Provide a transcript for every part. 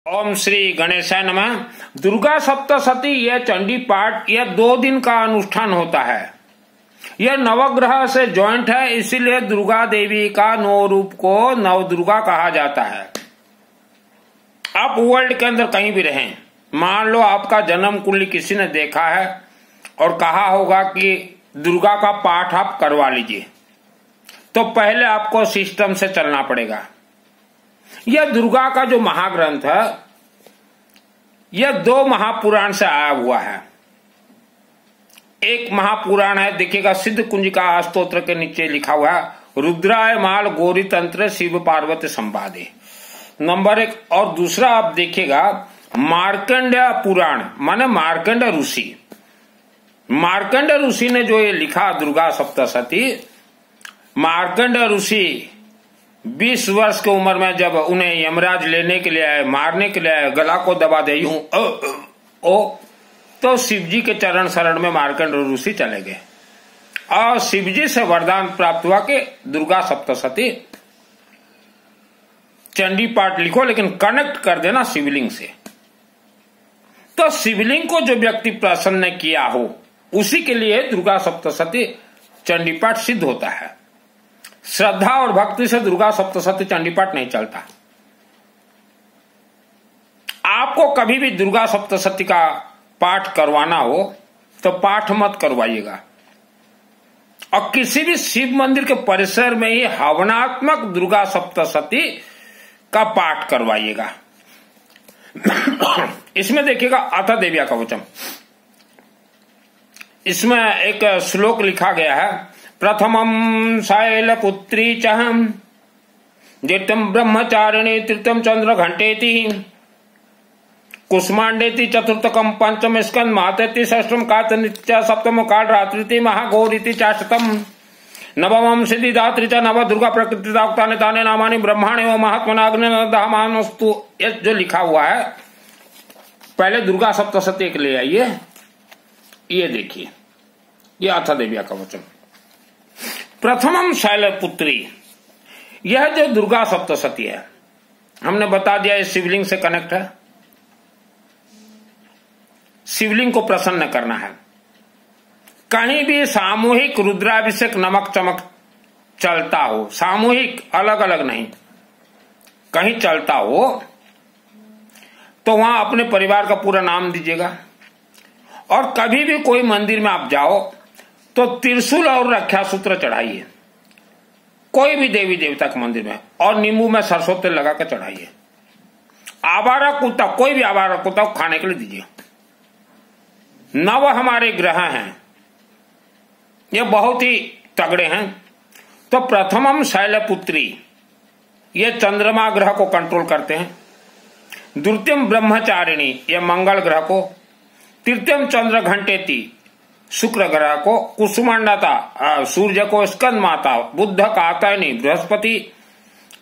ओम श्री गणेशाय नमः। दुर्गा सप्तशती यह चंडी पाठ यह 2 दिन का अनुष्ठान होता है। यह नवग्रह से ज्वाइंट है, इसीलिए दुर्गा देवी का 9 रूप को नवदुर्गा कहा जाता है। आप वर्ल्ड के अंदर कहीं भी रहें, मान लो आपका जन्म कुंडली किसी ने देखा है और कहा होगा कि दुर्गा का पाठ आप करवा लीजिए, तो पहले आपको सिस्टम से चलना पड़ेगा। यह दुर्गा का जो महाग्रंथ है यह 2 महापुराण से आया हुआ है। एक महापुराण है, देखिएगा, सिद्ध कुंजिका स्तोत्र के नीचे लिखा हुआ है, रुद्राय माल गौरी तंत्र शिव पार्वती संवादे, नंबर 1। और दूसरा आप देखिएगा मार्कंडेय पुराण, माने मार्कंडेय ऋषि। मार्कंडेय ऋषि ने जो ये लिखा दुर्गा सप्तशती, मार्कंडेय ऋषि 20 वर्ष की उम्र में जब उन्हें यमराज लेने के लिए आए, मारने के लिए आए, गला को दबा दे यूं तो शिवजी के चरण शरण में मार्कंडेय ऋषि चले गए और शिवजी से वरदान प्राप्त हुआ कि दुर्गा सप्तशती चंडी पाठ लिखो, लेकिन कनेक्ट कर देना शिवलिंग से। तो शिवलिंग को जो व्यक्ति प्रसन्न किया हो उसी के लिए दुर्गा सप्तशती चंडी पाठ सिद्ध होता है। श्रद्धा और भक्ति से दुर्गा सप्तशती चंडी पाठ नहीं चलता। आपको कभी भी दुर्गा सप्तशती का पाठ करवाना हो तो पाठ मत करवाइएगा, और किसी भी शिव मंदिर के परिसर में ही हवनात्मक दुर्गा सप्तशती का पाठ करवाइएगा। इसमें देखिएगा अथ देव्या का वचन, इसमें एक श्लोक लिखा गया है, प्रथमं शैलपुत्री चहम द्वितीयं ब्रह्मचारिणी तृतीयं चंद्र घंटेति कुष्मांडेति चतुर्थकम पंचम स्कंद मातेति षष्ठम कात नित्य सप्तम काल रात्रिति महागौरीति चाष्टतम नवमं सिद्धिदात्री च नव दुर्गा प्रकृति उक्तानि तानि नामानि ब्रह्माणि व महात्मनाग्निदामानस्तु। ये जो लिखा हुआ है, पहले दुर्गा सप्तशती के लिए आइए, ये देखिए, ये अथ देव्या का वचन। प्रथमम शैलपुत्री, यह जो दुर्गा सप्तशती है, हमने बता दिया ये शिवलिंग से कनेक्ट है। शिवलिंग को प्रसन्न करना है। कहीं भी सामूहिक रुद्राभिषेक नमक चमक चलता हो, सामूहिक अलग अलग नहीं, कहीं चलता हो तो वहां अपने परिवार का पूरा नाम दीजिएगा। और कभी भी कोई मंदिर में आप जाओ तो त्रिशूल और रक्षा सूत्र चढ़ाइए, कोई भी देवी देवता के मंदिर में, और नींबू में सरसों तेल लगा कर चढ़ाइए। आवारा कुत्ता, कोई भी आवारा कुत्ता खाने के लिए दीजिए। 9 हमारे ग्रह हैं, ये बहुत ही तगड़े हैं। तो प्रथमम शैलपुत्री, ये चंद्रमा ग्रह को कंट्रोल करते हैं। द्वितीयम ब्रह्मचारिणी, ये मंगल ग्रह को। तृतीयम चंद्र घंटेति, शुक्र ग्रह को। कुसुमांडता, सूर्य को। स्कंद माता, बुद्ध कात्यायनी, बृहस्पति।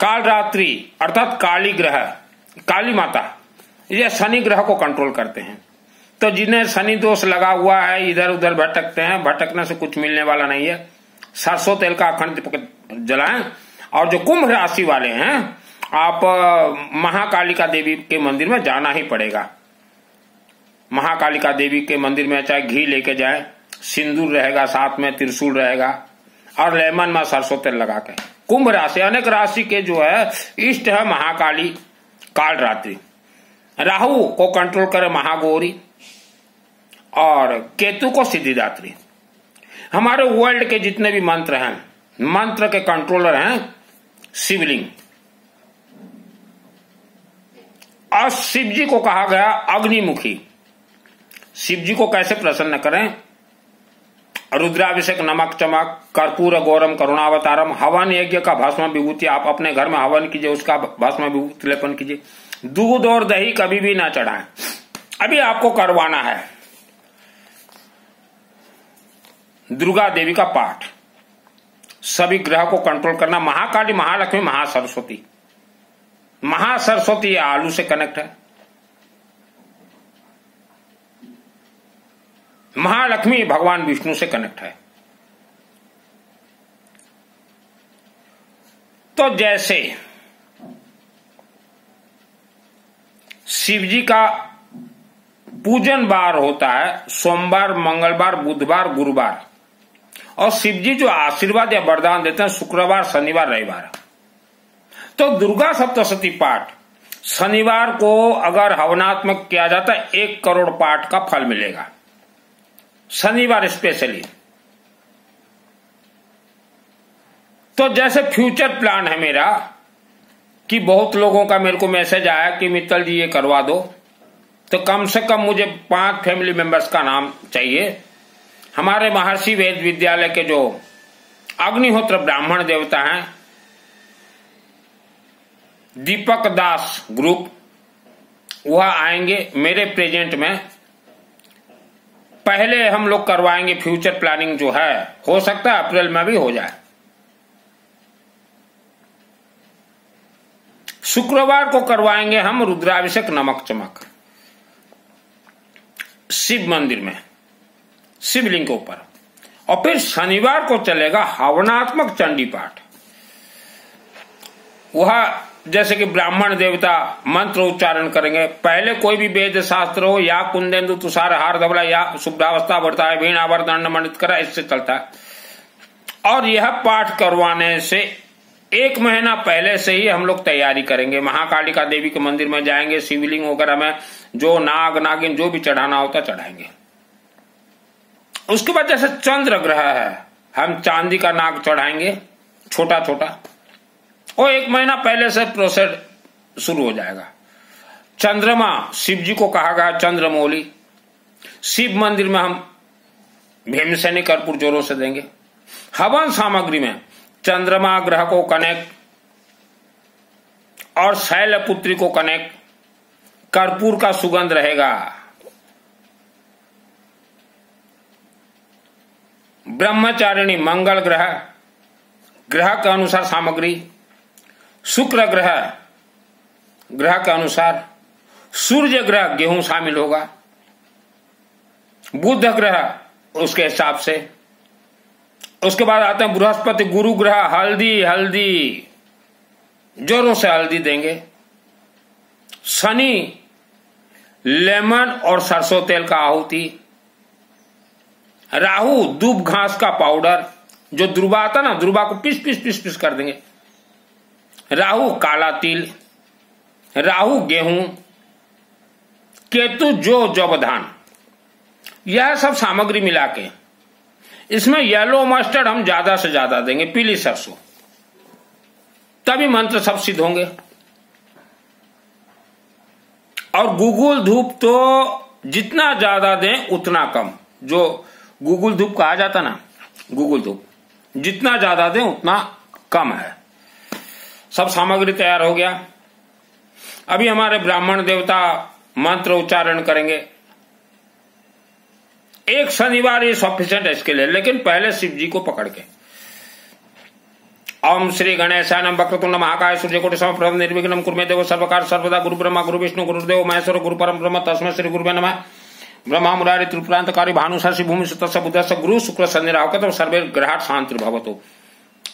काल रात्रि अर्थात काली ग्रह, काली माता, ये शनि ग्रह को कंट्रोल करते हैं। तो जिन्हें शनि दोष लगा हुआ है, इधर उधर भटकते हैं, भटकने से कुछ मिलने वाला नहीं है। सरसों तेल का अखंड दीपक जलाएं। और जो कुंभ राशि वाले हैं, आप महाकालिका देवी के मंदिर में जाना ही पड़ेगा। महाकालिका देवी के मंदिर में चाहे घी लेके जाए, सिंदूर रहेगा, साथ में त्रिशूल रहेगा, और लेमन में सरसों तेल लगा के। कुंभ राशि, अनेक राशि के जो है इष्ट है महाकाली, काल रात्रि। राहु को कंट्रोल करे महागौरी, और केतु को सिद्धिदात्री। हमारे वर्ल्ड के जितने भी मंत्र हैं, मंत्र के कंट्रोलर हैं शिवलिंग। और शिव जी को कहा गया अग्निमुखी। शिव जी को कैसे प्रसन्न करें? रुद्राभिषेक नमक चमक, कर्पूर गौरम करुणावतारम, हवन यज्ञ का भस्म विभूति, आप अपने घर में हवन कीजिए, उसका भस्म विभूति लेपन कीजिए। दूध और दही कभी भी ना चढ़ाएं, अभी आपको करवाना है दुर्गा देवी का पाठ। सभी ग्रह को कंट्रोल करना। महाकाली, महालक्ष्मी, महासरस्वती। महासरस्वती आलू से कनेक्ट है। महालक्ष्मी भगवान विष्णु से कनेक्ट है। तो जैसे शिव जी का पूजन बार होता है सोमवार, मंगलवार, बुधवार, गुरुवार, और शिव जी जो आशीर्वाद या वरदान देते हैं शुक्रवार, शनिवार, रविवार। तो दुर्गा सप्तशती पाठ शनिवार को अगर हवनात्मक किया जाता है 1 करोड़ पाठ का फल मिलेगा, शनिवार स्पेशली। तो जैसे फ्यूचर प्लान है मेरा कि बहुत लोगों का मेरे को मैसेज आया कि मित्तल जी ये करवा दो, तो कम से कम मुझे 5 फैमिली मेंबर्स का नाम चाहिए। हमारे महर्षि वेद विद्यालय के जो अग्निहोत्र ब्राह्मण देवता हैं, दीपक दास ग्रुप, वह आएंगे मेरे प्रेजेंट में। पहले हम लोग करवाएंगे फ्यूचर प्लानिंग जो है, हो सकता है अप्रैल में भी हो जाए। शुक्रवार को करवाएंगे हम रुद्राभिषेक नमक चमक शिव मंदिर में, शिवलिंग के ऊपर। और फिर शनिवार को चलेगा हवनात्मक चंडी पाठ। वह जैसे कि ब्राह्मण देवता मंत्र उच्चारण करेंगे। पहले कोई भी वेद शास्त्र हो, या कुंदेंदु तुषार हार धवला, या शुभ्रावस्था बढ़ता है, वीणावर दंड मंडित करा, इससे चलता है। और यह पाठ करवाने से 1 महीना पहले से ही हम लोग तैयारी करेंगे। महाकालिका देवी के मंदिर में जाएंगे, शिवलिंग वगैरह में जो नाग नागिन जो भी चढ़ाना होता चढ़ाएंगे। उसके बाद जैसे चंद्र ग्रह है, हम चांदी का नाग चढ़ाएंगे छोटा छोटा, और 1 महीना पहले से प्रोसेस शुरू हो जाएगा। चंद्रमा शिव जी को कहा गया चंद्रमौली। शिव मंदिर में हम भीमसेनी कर्पूर जोरों से देंगे। हवन सामग्री में चंद्रमा ग्रह को कनेक्ट और शैलपुत्री को कनेक्ट, कर्पूर का सुगंध रहेगा। ब्रह्मचारिणी मंगल ग्रह, ग्रह के अनुसार सामग्री। शुक्र ग्रह, ग्रह के अनुसार। सूर्य ग्रह गेहूं शामिल होगा। बुध ग्रह उसके हिसाब से। उसके बाद आते हैं बृहस्पति गुरु ग्रह, हल्दी जोरों से हल्दी देंगे। शनि लेमन और सरसों तेल का आहुति। राहु दूब घास का पाउडर, जो दुर्वा आता ना, दुर्वा को पीस कर देंगे। राहु काला तिल, राहु गेहूं, केतु जौ धान। यह सब सामग्री मिला के इसमें येलो मस्टर्ड हम ज्यादा से ज्यादा देंगे, पीली सरसों, तभी मंत्र सब सिद्ध होंगे। और गूगल धूप तो जितना ज्यादा दें उतना कम। जो गूगल धूप कहा जाता ना, गूगल धूप जितना ज्यादा दें उतना कम है। सब सामग्री तैयार हो गया। अभी हमारे ब्राह्मण देवता मंत्र उच्चारण करेंगे। 1 शनिवार ये सफिशिएंट है इसके लिए, लेकिन पहले शिव जी को पकड़ के ओम श्री गणेशाय नमः वक्रतुंड महाकाय सूर्यकोटि समप्रभ निर्विघ्नं कुरु मे देव सर्वकार सर्वदा गुरु ब्रह्मा गुरु विष्णु गुरुदेव महेश्वर गुरु परम ब्रह्म तस्मै श्री गुरुवे नमः। ब्रह्मा मुरारी त्रिपुरांतकारी भानु शशि भूमि सुतस्य बुधस्य गुरु शुक्र शनि राहु केतु सर्वे ग्रहात् शांतिर्भवतु।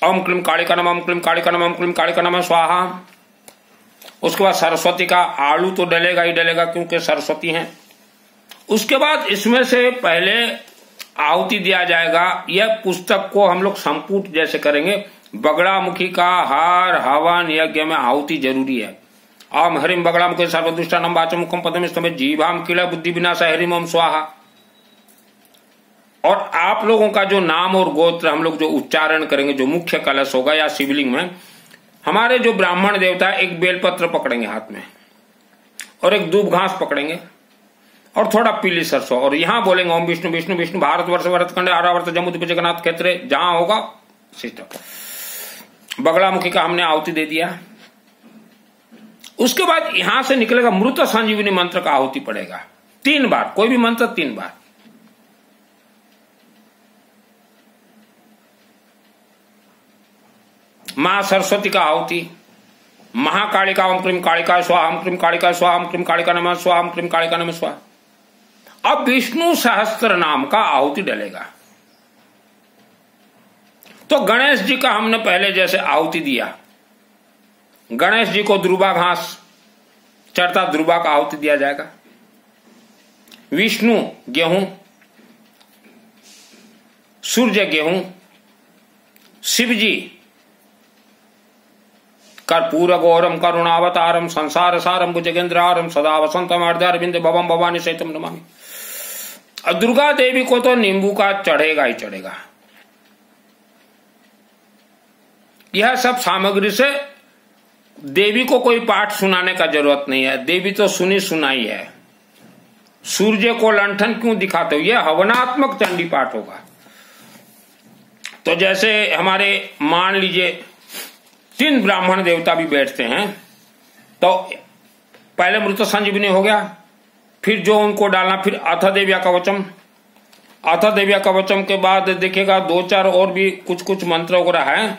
ओम क्लीं कालिका नमः, ओम क्लीं कालिका नमः, ओम क्लीं कालिका नमः स्वाहा। उसके बाद सरस्वती का आलू तो डलेगा ही डलेगा क्योंकि सरस्वती हैं। उसके बाद इसमें से पहले आहुति दिया जाएगा। यह पुस्तक को हम लोग संपुट जैसे करेंगे। बगड़ामुखी का हार हवन यज्ञ में आहुति जरूरी है। ओम हरिम बगड़ामुखी सर्वदुष्टानां वाचमुखम पदम स्तंभे जीवाम किला बुद्धि विनाश हरिम ओम स्वाहा। और आप लोगों का जो नाम और गोत्र हम लोग जो उच्चारण करेंगे, जो मुख्य कलश होगा या शिवलिंग में, हमारे जो ब्राह्मण देवता है एक बेलपत्र पकड़ेंगे हाथ में और एक दूब घास पकड़ेंगे और थोड़ा पीली सरसों, और यहां बोलेंगे ओम विष्णु विष्णु विष्णु भारतवर्ष भरतखंड आरावर्त जम्मू जगन्नाथ क्षेत्र, जहां होगा सिस्टम। बगड़ामुखी का हमने आहुति दे दिया। उसके बाद यहां से निकलेगा मृत संजीवनी मंत्र का आहुति पड़ेगा 3 बार, कोई भी मंत्र 3 बार। मां सरस्वती का आहुति, महाकालिका ओम क्लीं कालिका स्वाहा, ओम क्लीं कालिका स्वाहा, ओम क्लीं कालिका नमः स्वाहा, ओम क्लीं कालिका नमः स्वाहा। अब विष्णु सहस्त्र नाम का आहुति डलेगा। तो गणेश जी का हमने पहले जैसे आहुति दिया, गणेश जी को दुर्वा घास चढ़ता ध्रुवा का आहुति दिया जाएगा। विष्णु गेहूं, सूर्य गेहूं, शिवजी कर्पूर गौरम करुणावतारम संसार सारम भुजगेंद्रारम सदा वसंतम अर्धारविंद भवम भवानी सहितम नमामि। और दुर्गा देवी को तो नींबू का चढ़ेगा ही चढ़ेगा। यह सब सामग्री से देवी को कोई पाठ सुनाने का जरूरत नहीं है, देवी तो सुनी सुनाई है। सूर्य को लंठन क्यों दिखाते हो? यह हवनात्मक चंडी पाठ होगा। तो जैसे हमारे मान लीजिए 3 ब्राह्मण देवता भी बैठते हैं, तो पहले मृत संजीवनी हो गया, फिर जो उनको डालना, फिर अथ देव्या कवचम, अथ देव्या कवचम के बाद देखिएगा 2-4 और भी कुछ मंत्र वगैरह है,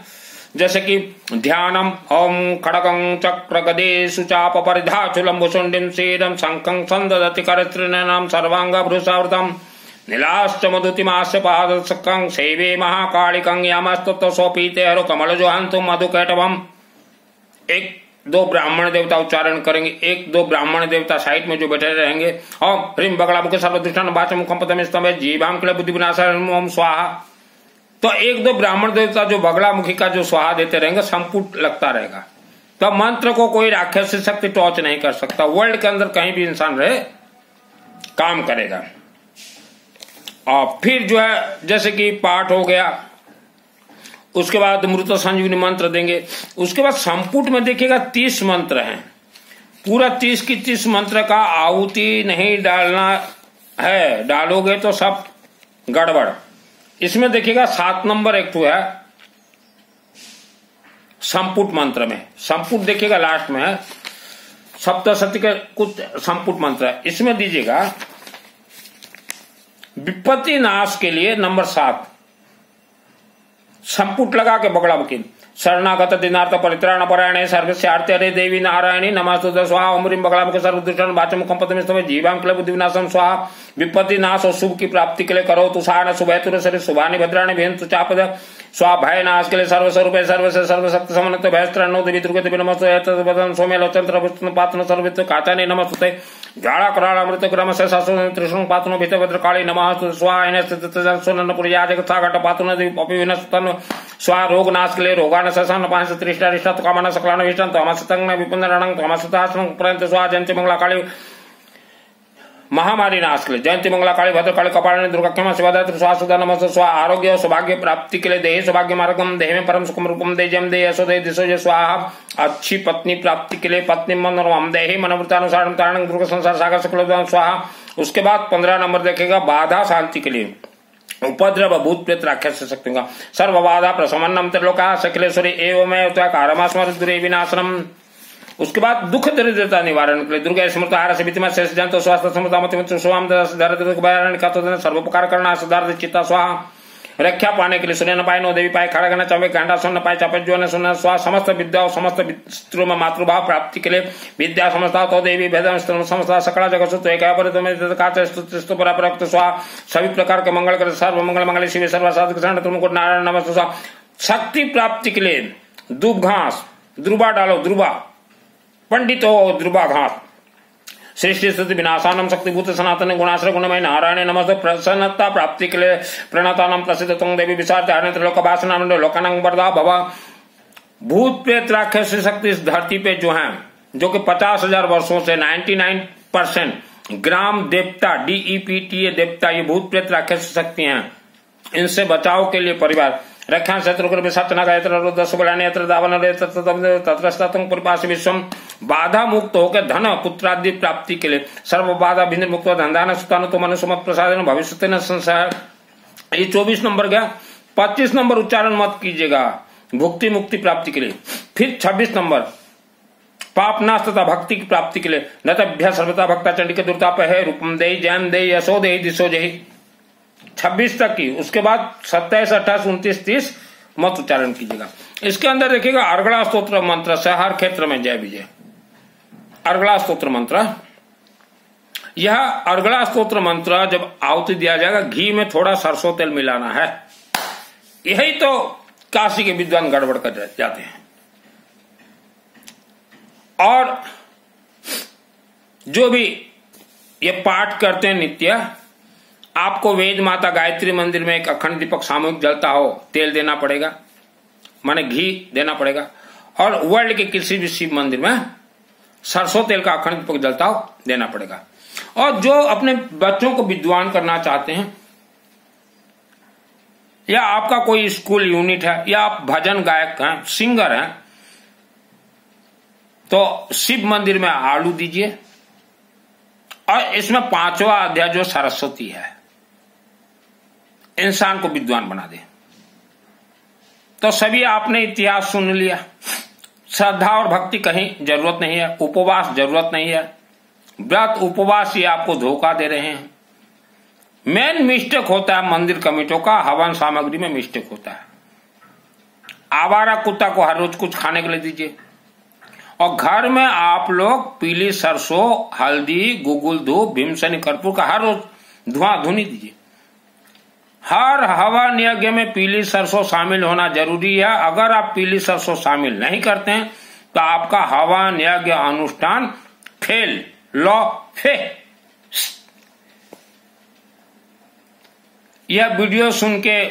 जैसे कि ध्यानम ओम खड़गं चक्र गदे सुचाप परिधाचुलम भुषुंडिम शीरम शंखं संदधति करत्रिनयनम सर्वांग भृषावृतम नीलाश्च मधुतिमास्य पादसकं सेवे महाकालिकं यामस्तुत सोपीते हरो कमलजो हंतुम मधुकैटवम। 1-2 ब्राह्मण देवता उच्चारण करेंगे, 1-2 ब्राह्मण देवता साइड में जो बैठे रहेंगे। ओम ह्रीम बगला मुख सर्वदृष्टान वाचम मुखम पदम स्तंभ जीवाम क्ले बुद्धि विनाशम ओम स्वाहा। तो 1-2 ब्राह्मण देवता जो बगला मुखी का जो स्वाहा देते रहेंगे, संपुट लगता रहेगा। तो मंत्र को कोई राक्षसी शक्ति टॉर्च नहीं कर सकता। वर्ल्ड के अंदर कहीं भी इंसान रहे काम करेगा। और फिर जो है जैसे कि पाठ हो गया, उसके बाद मृत संजीवनी मंत्र देंगे। उसके बाद संपुट में देखिएगा 30 मंत्र हैं, पूरा 30 की 30 मंत्र का आहुति नहीं डालना है, डालोगे तो सब गड़बड़। इसमें देखिएगा 7 नंबर एक है संपुट मंत्र में, संपुट देखिएगा लास्ट में है, सप्तशती के कुछ संपुट मंत्र है। इसमें दीजिएगा विपत्ति नाश के लिए नंबर 7 संपुट लगा के बगड़ा मुखी शरणागत दिनार्थ परित्राण परायणे सर्वस्यार्थे हरे देवी नारायणी नमस्तुते स्वाहा। ओम ह्रीं बगला मुख सर्वदुष्टान वाचम मुखम पद्मस्तमे जीवाम क्ले बुद्धि विनाशम स्वाहा। विपत्ति नाश और शुभ की प्राप्ति के लिए करो तुषान शुभैतुर शरीर शुभानि भद्राणि भेन्तु चापद स्वा भय नाश के लिए सर्वस्वरूप सर्वसे सर्वशक्ति समन्वित भयस्त्रणो देवी दुर्गे देवी नमस्ते सोमे लोचंत्र विष्णु पातन सर्वित काचानि नमस्ते झाड़ा कराल अमृत ग्रम से सासु त्रिशूल पातनो भीत भद्रकाली नमः स्वाहा सोनपुर याजक सागट पातन देवी पपि विनस्तन स्वा। रोग नाश के लिए रोगान ससन पांच त्रिष्टा रिष्टा कामना सकलान विष्टन तो अमस्तंग विपुंदरणं तो अमस्तहासनं पर्यंत स्वा। जयंती मंगला काली महामारी नाश के लिए जयंती मंगला काली भद्रकाली कपालिनी दुर्गा क्षमा शिवादात्री स्वासुदा नमस्ते स्वा। आरोग्य और सौभाग्य प्राप्ति के लिए देहि सौभाग्य मार्गम देह में परम सुखम रूपम दे जम दे यशो दे दिशो जय स्वाहा। अच्छी पत्नी प्राप्ति के लिए पत्नी मनोरम देहि मनोवृत्तानुसार तारण दुर्ग संसार सागर सकल स्वाहा। उसके बाद 15 नंबर देखेगा बाधा शांति के लिए उपद्रव भूत प्रेत राक्षस शक्ति का सर्व बाधा प्रशमनम त्रिलोका सकलेश्वरी एवं कारमास्मृति विनाशनम। उसके बाद दुख दरिद्रता निवारण के लिए दुर्गा स्मृत आहार से वितिमा शेष जंतो स्वास्थ्य समृद्धि स्वाम दरिद्र सर्वोपकार करना सिद्धार्थ चित्ता स्वाहा। रक्षा पाने के लिए सूर्य न पाए नो देवी पाए खड़ा करना चाहे घंटा सुन पाए चापे जो ने सुनना स्वा। समस्त विद्या और समस्त स्त्रों में मातृभाव प्राप्ति के लिए विद्या समझता तो देवी भेदम समझता सकला जगत सुत एक पराप्रक्त स्वा। सभी प्रकार के मंगल कर सर्व मंगल मंगल शिव सर्वसाध कृष्ण तुमको नारायण नमस्ते स्वा। शक्ति प्राप्ति के लिए दूब घास ध्रुवा डालो, ध्रुवा पंडित हो ध्रुवा घास। सृष्टि स्थिति विनाशानम शक्तिभूत सनातन गुणाश्रय गुणमय नारायण नमस्ते। प्रसन्नता प्राप्ति के लिए प्रणतानम प्रसिद्ध तुंग देवी विशाल लोक वासना लोकानंग वरदा भवा। भूत प्रेत राक्षस शक्ति इस धरती पे जो है, जो कि 50,000 वर्षों से 99% ग्राम देवता DEPTA देवता ये भूत प्रेत राक्षस शक्ति हैं। इनसे बचाव के लिए परिवार रक्षा शत्रु परिपाश विश्वम बाधा मुक्त होकर धन पुत्रादि प्राप्ति के लिए सर्व बाधा भिन्न मुक्त धंधा सुतान तो मनुष्य मत प्रसाद भविष्य न संसार। ये 24 नंबर गया। 25 नंबर उच्चारण मत कीजिएगा भुक्ति मुक्ति प्राप्ति के लिए। फिर 26 नंबर पापनाश तथा भक्ति की प्राप्ति के लिए नतभ्य सर्वता भक्ता चंडी के दुर्ताप है रूपम दे जैन दे यशो दे दिशो जही 26 तक की। उसके बाद 27, 28, 29, 30 मत उच्चारण कीजिएगा। इसके अंदर देखिएगा अर्गला स्तोत्र मंत्र से हर क्षेत्र में जय विजय। अर्गला स्तोत्र मंत्र, यह अर्गला स्तोत्र मंत्र जब आहुति दिया जाएगा घी में थोड़ा सरसों तेल मिलाना है। यही तो काशी के विद्वान गड़बड़ कर जाते हैं। और जो भी ये पाठ करते हैं नित्य, आपको वेद माता गायत्री मंदिर में एक अखंड दीपक सामूहिक जलता हो तेल देना पड़ेगा, माने घी देना पड़ेगा। और वर्ल्ड के किसी भी शिव मंदिर में सरसों तेल का अखंड दीपक जलता हो देना पड़ेगा। और जो अपने बच्चों को विद्वान करना चाहते हैं, या आपका कोई स्कूल यूनिट है, या आप भजन गायक हैं, सिंगर हैं, तो शिव मंदिर में आलू दीजिए और इसमें 5वां अध्याय जो सरस्वती है, इंसान को विद्वान बना दे। तो सभी आपने इतिहास सुन लिया। श्रद्धा और भक्ति कहीं जरूरत नहीं है, उपवास जरूरत नहीं है, व्रत उपवास ये आपको धोखा दे रहे हैं। मेन मिस्टेक होता है मंदिर कमेटियों का, हवन सामग्री में मिस्टेक होता है। आवारा कुत्ता को हर रोज कुछ खाने के लिए दीजिए, और घर में आप लोग पीली सरसों, हल्दी, गुगुल धूप, भीमसेनी कर्पूर का हर रोज धुआं धुनी दीजिए। हर हवन यज्ञ में पीली सरसों शामिल होना जरूरी है। अगर आप पीली सरसों शामिल नहीं करते हैं तो आपका हवन यज्ञ अनुष्ठान फेल, लॉ फे। यह वीडियो सुन के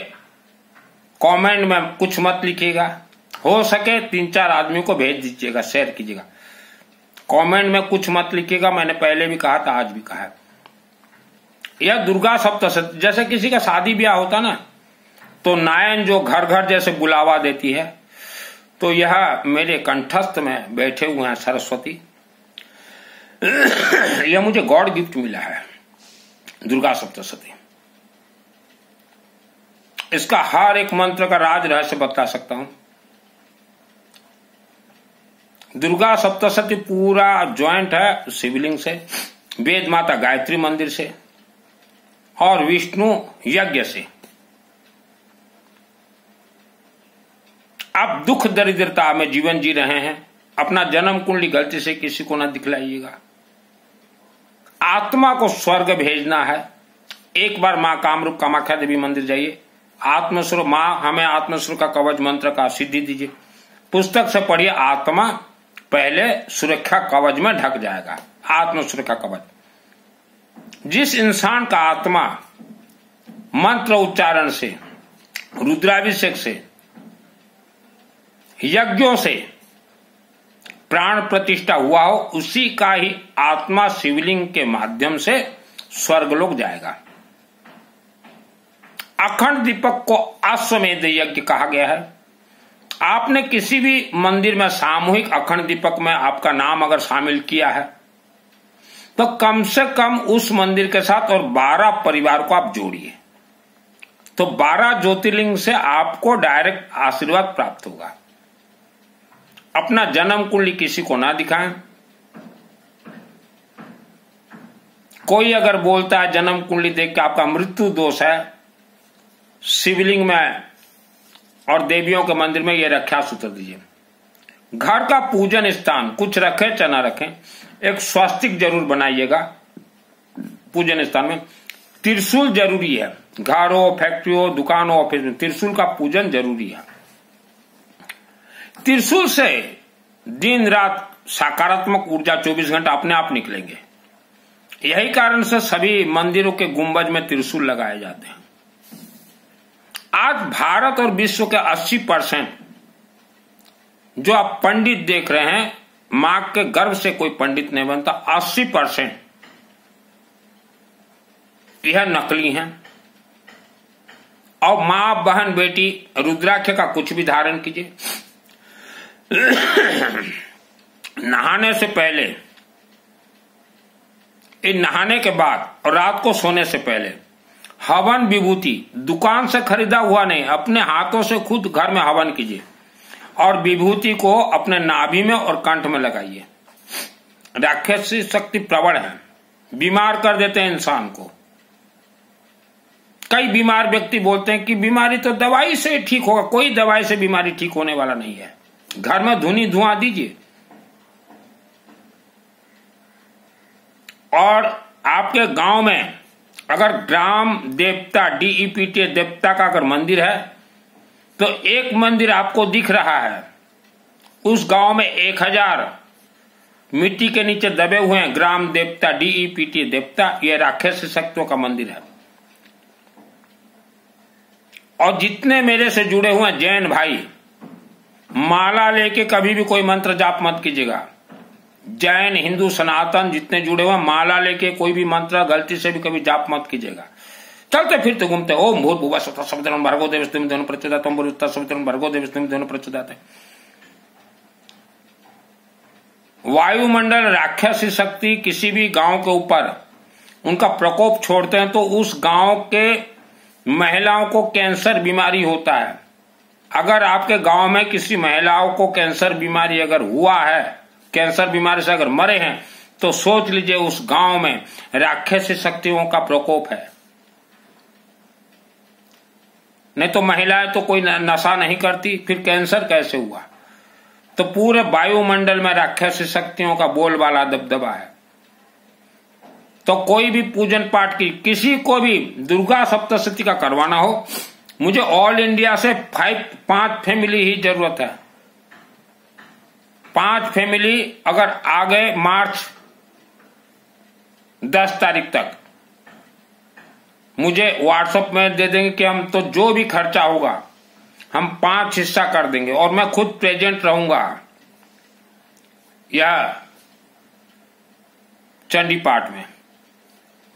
कमेंट में कुछ मत लिखिएगा, हो सके 3-4 आदमी को भेज दीजिएगा, शेयर कीजिएगा। कमेंट में कुछ मत लिखिएगा, मैंने पहले भी कहा था, आज भी कहा है। यह दुर्गा सप्तशती, जैसे किसी का शादी ब्याह होता ना, तो नायन जो घर घर जैसे बुलावा देती है, तो यह मेरे कंठस्थ में बैठे हुए हैं सरस्वती। यह मुझे गॉड गिफ्ट मिला है, दुर्गा सप्तशती। इसका हर एक मंत्र का राज रहस्य बता सकता हूं। दुर्गा सप्तशती पूरा ज्वाइंट है शिवलिंग से, वेद माता गायत्री मंदिर से और विष्णु यज्ञ से। आप दुख दरिद्रता में जीवन जी रहे हैं, अपना जन्म कुंडली गलती से किसी को ना दिखलाइएगा। आत्मा को स्वर्ग भेजना है, एक बार मां कामरूप कामाख्या देवी मंदिर जाइए, आत्मस्वरूप मां हमें आत्मस्वरूप का कवच मंत्र का सिद्धि दीजिए, पुस्तक से पढ़िए। आत्मा पहले सुरक्षा कवच में ढक जाएगा, आत्म सुरक्षा कवच। जिस इंसान का आत्मा मंत्र उच्चारण से, रुद्राभिषेक से, यज्ञों से प्राण प्रतिष्ठा हुआ हो, उसी का ही आत्मा शिवलिंग के माध्यम से स्वर्गलोक जाएगा। अखंड दीपक को अश्वमेध यज्ञ कहा गया है। आपने किसी भी मंदिर में सामूहिक अखंड दीपक में आपका नाम अगर शामिल किया है, तो कम से कम उस मंदिर के साथ और 12 परिवार को आप जोड़िए, तो 12 ज्योतिर्लिंग से आपको डायरेक्ट आशीर्वाद प्राप्त होगा। अपना जन्म कुंडली किसी को ना दिखाएं। कोई अगर बोलता है जन्म कुंडली देख के आपका मृत्यु दोष है, शिवलिंग में और देवियों के मंदिर में ये रक्षा सूत्र दीजिए। घर का पूजन स्थान कुछ रखें चाहे ना रखें, एक स्वास्तिक जरूर बनाइएगा। पूजन स्थान में त्रिशूल जरूरी है। घर हो, फैक्ट्री हो, दुकान हो, ऑफिस में त्रिशूल का पूजन जरूरी है। त्रिशूल से दिन रात सकारात्मक ऊर्जा 24 घंटा अपने आप निकलेंगे। यही कारण से सभी मंदिरों के गुंबज में त्रिशूल लगाए जाते हैं। आज भारत और विश्व के 80% जो आप पंडित देख रहे हैं, मां के गर्भ से कोई पंडित नहीं बनता, 80% यह नकली हैं। और मां, बहन, बेटी रुद्राक्ष का कुछ भी धारण कीजिए। नहाने से पहले, नहाने के बाद और रात को सोने से पहले हवन विभूति दुकान से खरीदा हुआ नहीं, अपने हाथों से खुद घर में हवन कीजिए और विभूति को अपने नाभि में और कंठ में लगाइए। राक्षसी शक्ति प्रबल है, बीमार कर देते हैं इंसान को। कई बीमार व्यक्ति बोलते हैं कि बीमारी तो दवाई से ठीक होगा। कोई दवाई से बीमारी ठीक होने वाला नहीं है। घर में धुआं दीजिए। और आपके गांव में अगर ग्राम देवता, DEPT देवता का अगर मंदिर है, तो एक मंदिर आपको दिख रहा है, उस गांव में 1000 मिट्टी के नीचे दबे हुए हैं ग्राम देवता, DEPT देवता, ये राक्षस शक्तियों का मंदिर है। और जितने मेरे से जुड़े हुए हैं जैन भाई, माला लेके कभी भी कोई मंत्र जाप मत कीजिएगा। जैन, हिंदू, सनातन जितने जुड़े हुए, माला लेके कोई भी मंत्र गलती से भी कभी जाप मत कीजिएगा। चलते फिरते घूमते ओम भूत भुवः स्वतः सवितरं भर्गो देवस्य धीमहि प्रचोदयात् ओम भूर्भुवः सवितरं भर्गो देवस्य धीमहि प्रचोदयात्। वायुमंडल राक्षसी शक्ति किसी भी गांव के ऊपर उनका प्रकोप छोड़ते हैं तो उस गांव के महिलाओं को कैंसर बीमारी होता है। अगर आपके गांव में किसी महिलाओं को कैंसर बीमारी अगर हुआ है, कैंसर बीमारी से अगर मरे हैं, तो सोच लीजिए उस गांव में राक्षसी शक्तियों का प्रकोप है। नहीं तो महिलाएं तो कोई नशा नहीं करती, फिर कैंसर कैसे हुआ? तो पूरे वायुमंडल में राक्षसी शक्तियों का बोलबाला दबदबा है। तो कोई भी पूजन पाठ की, किसी को भी दुर्गा सप्तशती का करवाना हो, मुझे ऑल इंडिया से 5 फैमिली ही जरूरत है। 5 फैमिली अगर आ गए मार्च 10 तारीख तक, मुझे व्हाट्सएप में दे देंगे कि हम तो जो भी खर्चा होगा हम 5 हिस्सा कर देंगे और मैं खुद प्रेजेंट रहूंगा यह चंडी पाठ में।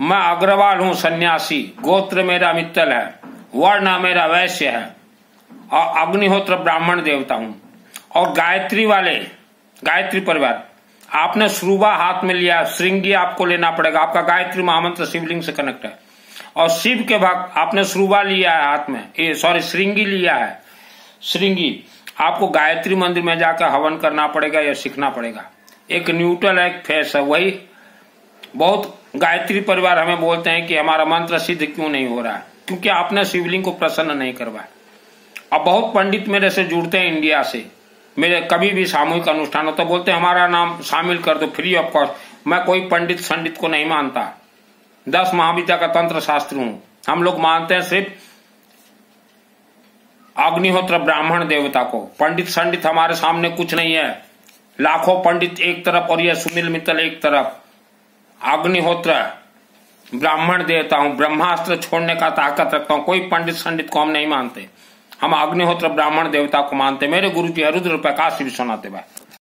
मैं अग्रवाल हूं, सन्यासी, गोत्र मेरा मित्तल है, वर्ण मेरा वैश्य है और अग्निहोत्र ब्राह्मण देवता हूं। और गायत्री वाले, गायत्री परिवार, आपने श्रुबा हाथ में लिया, श्रृंगी आपको लेना पड़ेगा। आपका गायत्री महामंत्र शिवलिंग से कनेक्ट है। और शिव के भक्त, आपने श्रुबा लिया है हाथ में, श्रृंगी लिया है। श्रृंगी आपको गायत्री मंदिर में जाकर हवन करना पड़ेगा या सीखना पड़ेगा। एक न्यूट्रल एक फेस है, वही बहुत गायत्री परिवार हमें बोलते हैं कि हमारा मंत्र सिद्ध क्यों नहीं हो रहा है, क्योंकि आपने शिवलिंग को प्रसन्न नहीं करवाया। अब बहुत पंडित मेरे से जुड़ते हैं इंडिया से, मेरे कभी भी सामूहिक अनुष्ठान होता तो बोलते हैं हमारा नाम शामिल कर दो फ्री ऑफ कॉस्ट। मैं कोई पंडित संडित को नहीं मानता, 10 महाविद्या का तंत्र शास्त्री हूं। हम लोग मानते हैं सिर्फ अग्निहोत्र ब्राह्मण देवता को। पंडित संडित हमारे सामने कुछ नहीं है। लाखों पंडित एक तरफ और यह सुनील मित्तल एक तरफ। अग्निहोत्र ब्राह्मण देवता हूं, ब्रह्मास्त्र छोड़ने का ताकत रखता हूं। कोई पंडित संडित को हम नहीं मानते, हम अग्निहोत्र ब्राह्मण देवता को मानते। मेरे गुरु जी रुद्र प्रकाश विश्वनाथ देव।